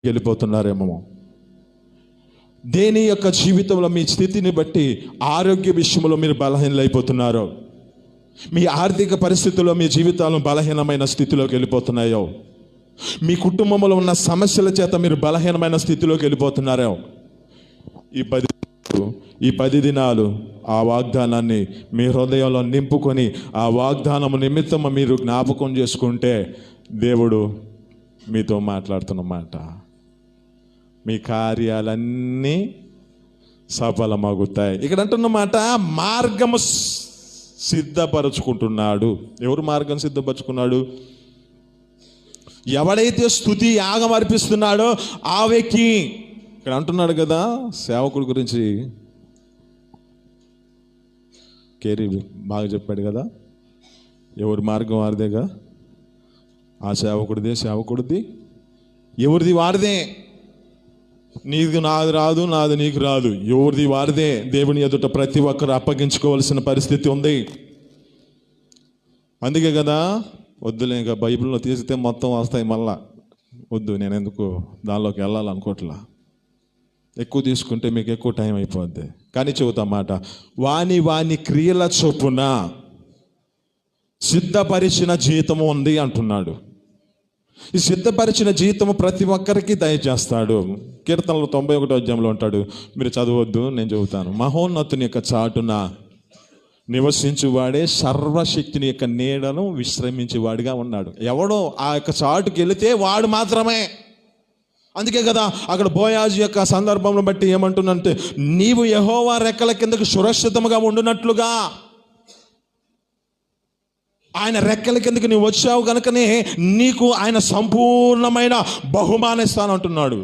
వెళ్ళిపోతున్నారేమో. దేని యొక్క జీవితంలో మీ స్థితిని బట్టి ఆరోగ్య విషయంలో మీరు బలహీనలైపోతున్నారో, మీ ఆర్థిక పరిస్థితుల్లో మీ జీవితాలను బలహీనమైన స్థితిలోకి వెళ్ళిపోతున్నాయో, మీ కుటుంబంలో ఉన్న సమస్యల చేత మీరు బలహీనమైన స్థితిలోకి వెళ్ళిపోతున్నారో, ఈ 10 దినాలు ఆ వాగ్దానాన్ని మీ హృదయంలో నింపుకొని ఆ వాగ్దానం నిమిత్తం మీరు జ్ఞాపకం చేసుకుంటే దేవుడు మీతో మాట్లాడుతున్నమాట. మీ కార్యాలన్నీ సఫలమవుతాయి. ఇక్కడ అంటున్నమాట మార్గము సిద్ధపరచుకుంటున్నాడు. ఎవరు మార్గం సిద్ధపరచుకున్నాడు? ఎవడైతే స్తుతి యాగం అర్పిస్తున్నాడో ఆ వ్యక్తి. ఇక్కడ అంటున్నాడు కదా సేవకుడి గురించి, కేరీ బాగా చెప్పాడు కదా, ఎవరి మార్గం వారిదేగా, ఆ సేవకుడిది ఎవరిది వారిదే. నీకు నాది రాదు, నాది నీకు రాదు, ఎవరిది వారిదే. దేవుని ఎదుట ప్రతి ఒక్కరు అప్పగించుకోవాల్సిన పరిస్థితి ఉంది. అందుకే కదా వద్దులే, ఇంకా బైబిల్లో తీసితే మొత్తం వస్తాయి మళ్ళా, వద్దు, నేను ఎందుకు దానిలోకి వెళ్ళాలనుకోవట్లా. ఎక్కువ తీసుకుంటే మీకు ఎక్కువ టైం అయిపోద్ది. కానీ చెబుతా మాట, వాని క్రియల చొప్పున సిద్ధపరిచిన జీతము ఉంది అంటున్నాడు. ఈ సిద్ధపరిచిన జీతము ప్రతి ఒక్కరికి దయచేస్తాడు. కీర్తనలు 91వ అధ్యాయంలో ఉంటాడు, మీరు చదవద్దు, నేను చెబుతాను. మహోన్నతుని యొక్క చాటున నివసించువాడే సర్వశక్తిని యొక్క నీడను విశ్రమించేవాడిగా ఉన్నాడు. ఎవడో ఆ యొక్క చాటుకి వెళితే వాడు మాత్రమే. అందుకే కదా అక్కడ బోయాజు యొక్క సందర్భంలో బట్టి ఏమంటుందంటే, నీవు యెహోవా రెక్కల కిందకు సురక్షితంగా ఉండునట్లుగా, ఆయన రెక్కల కిందకి నీవు వచ్చావు కనుకనే నీకు ఆయన సంపూర్ణమైన బహుమానిస్తాను అంటున్నాడు.